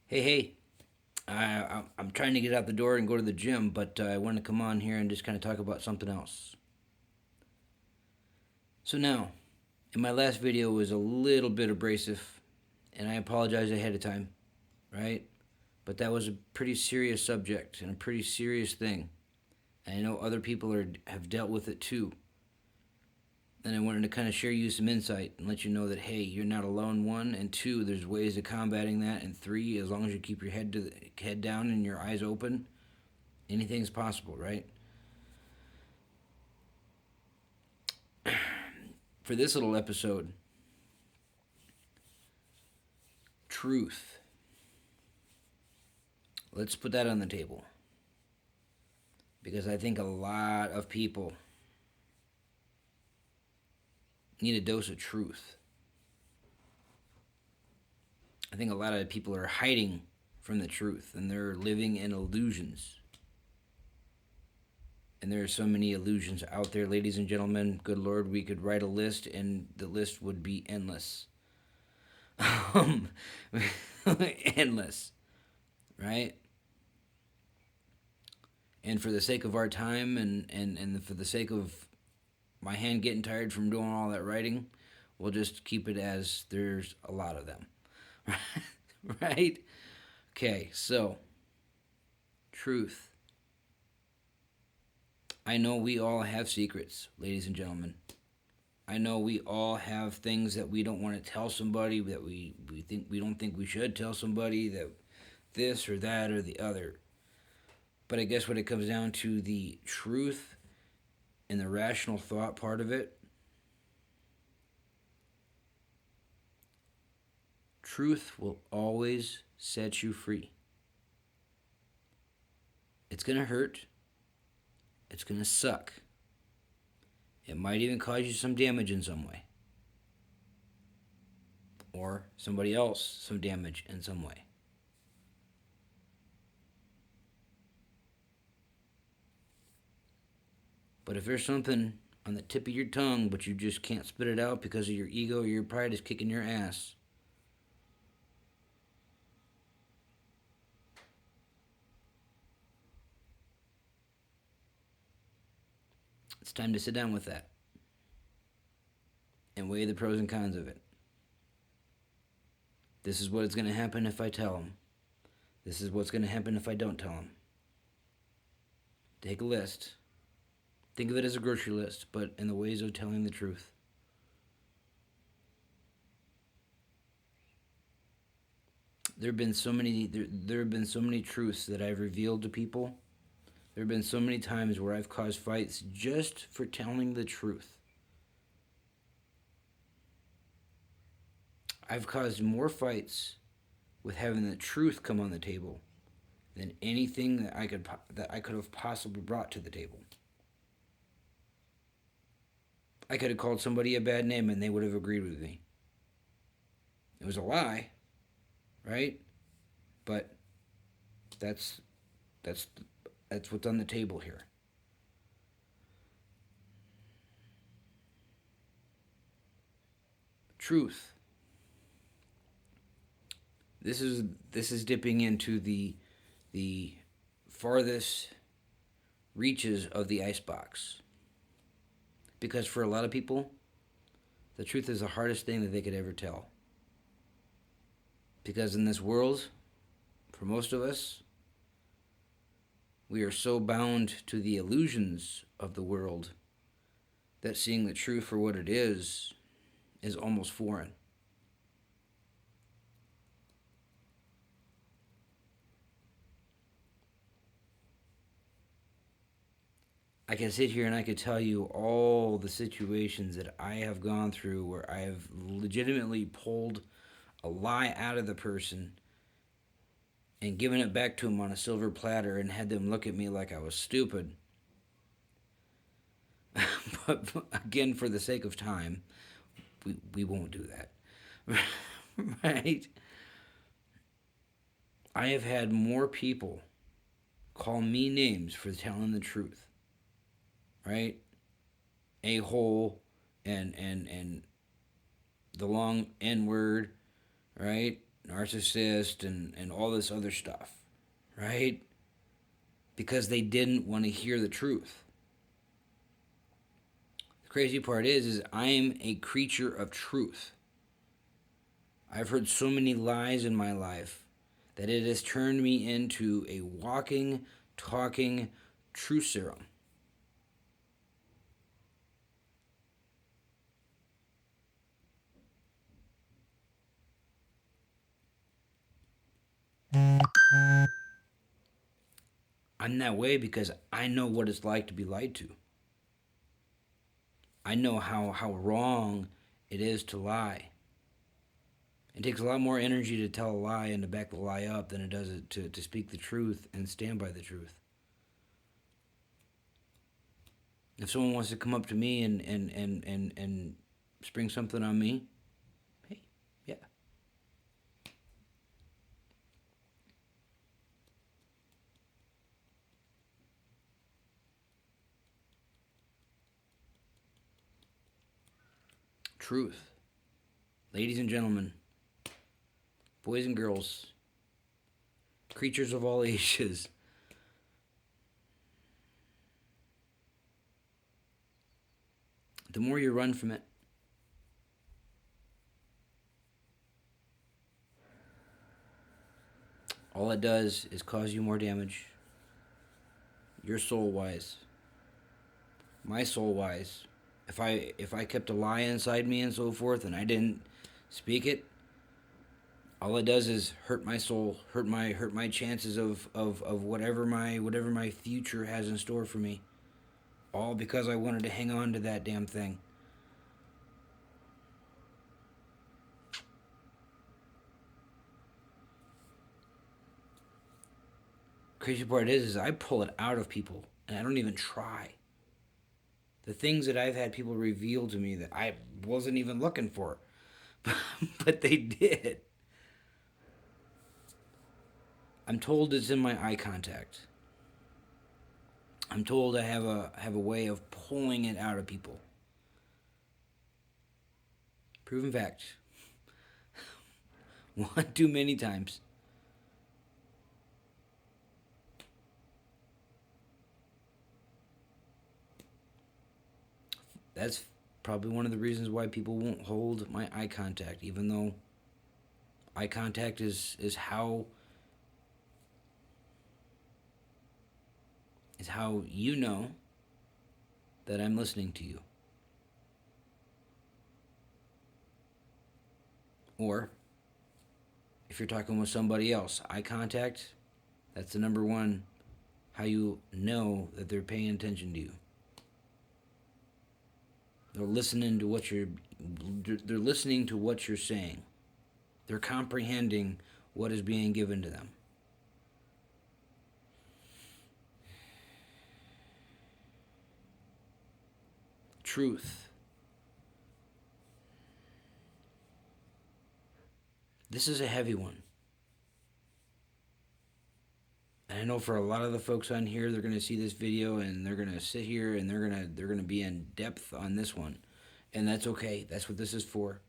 Hey, I'm trying to get out the door and go to the gym, but I want to come on here and just kind of talk about something else. So now, in my last video was a little bit abrasive, and I apologize ahead of time, right? But that was a pretty serious subject and a pretty serious thing. And I know other people have dealt with it too. And I wanted to kind of share you some insight and let you know that hey, you're not alone. One and two, there's ways of combating that, and three, as long as you keep your head down and your eyes open, anything's possible, right? For this little episode, truth. Let's put that on the table because I think a lot of people need a dose of truth. I think a lot of people are hiding from the truth and they're living in illusions. And there are so many illusions out there, ladies and gentlemen. Good Lord, we could write a list and the list would be endless. Endless, right? And for the sake of our time and for the sake of my hand getting tired from doing all that writing, we'll just keep it as there's a lot of them. Right? Okay, so truth. I know we all have secrets, ladies and gentlemen. I know we all have things that we don't want to tell somebody, that we don't think we should tell somebody, that this or that or the other. But I guess when it comes down to the truth and the rational thought part of it, truth will always set you free. It's going to hurt. It's going to suck. It might even cause you some damage in some way. Or somebody else some damage in some way. But if there's something on the tip of your tongue, but you just can't spit it out because of your ego or your pride is kicking your ass, it's time to sit down with that and weigh the pros and cons of it. This is what's going to happen if I tell them. This is what's going to happen if I don't tell them. Take a list. Think of it as a grocery list, but in the ways of telling the truth. There have been so many truths that I've revealed to people. There have been so many times where I've caused fights just for telling the truth. I've caused more fights with having the truth come on the table than anything that I could have possibly brought to the table. I could have called somebody a bad name and they would have agreed with me. It was a lie, right? But that's that's that's what's on the table here. Truth. This is this is dipping into the farthest reaches of the icebox. Because for a lot of people, the truth is the hardest thing that they could ever tell. Because in this world, for most of us, we are so bound to the illusions of the world that seeing the truth for what it is almost foreign. I can sit here and I could tell you all the situations that I have gone through where I have legitimately pulled a lie out of the person and given it back to them on a silver platter and had them look at me like I was stupid. But again, for the sake of time, we won't do that. Right? I have had more people call me names for telling the truth. Right? A hole and the long N word, right? narcissist, and all this other stuff, right? Because they didn't want to hear the truth. The crazy part is I'm a creature of truth. I've heard so many lies in my life that it has turned me into a walking, talking truth serum. I'm that way because I know what it's like to be lied to. I know how wrong it is to lie. It takes a lot more energy to tell a lie and to back the lie up than it does to speak the truth and stand by the truth. If someone wants to come up to me and spring something on me, hey, yeah. Truth. Ladies and gentlemen, boys and girls, creatures of all ages, the more you run from it, all it does is cause you more damage. Your soul wise, my soul wise. If I kept a lie inside me and so forth and I didn't speak it, all it does is hurt my soul, hurt my chances of whatever my future has in store for me. All because I wanted to hang on to that damn thing. Crazy part is I pull it out of people and I don't even try. The things that I've had people reveal to me that I wasn't even looking for, but they did. I'm told it's in my eye contact. I'm told I have a way of pulling it out of people. Proven fact. One too many times. That's probably one of the reasons why people won't hold my eye contact, even though eye contact is how you know that I'm listening to you. Or if you're talking with somebody else, eye contact, that's the number one how you know that they're paying attention to you. They're listening to what you're saying. They're comprehending what is being given to them. Truth. This is a heavy one. And I know for a lot of the folks on here, they're going to see this video and they're going to sit here and they're going to be in depth on this one. And that's okay. That's what this is for.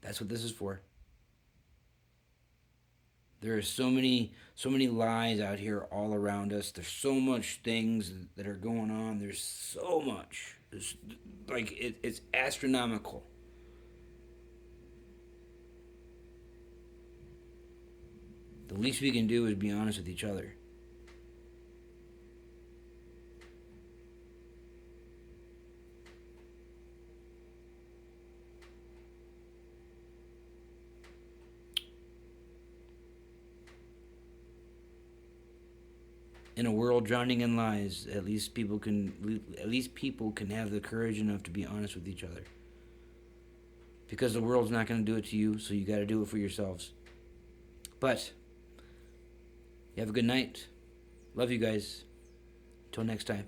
That's what this is for. There are so many lies out here all around us. There's so much things that are going on. There's so much. It's astronomical. The least we can do is be honest with each other. In a world drowning in lies, at least people can have the courage enough to be honest with each other. Because the world's not going to do it to you, so you got to do it for yourselves. But you have a good night. Love you guys. Until next time.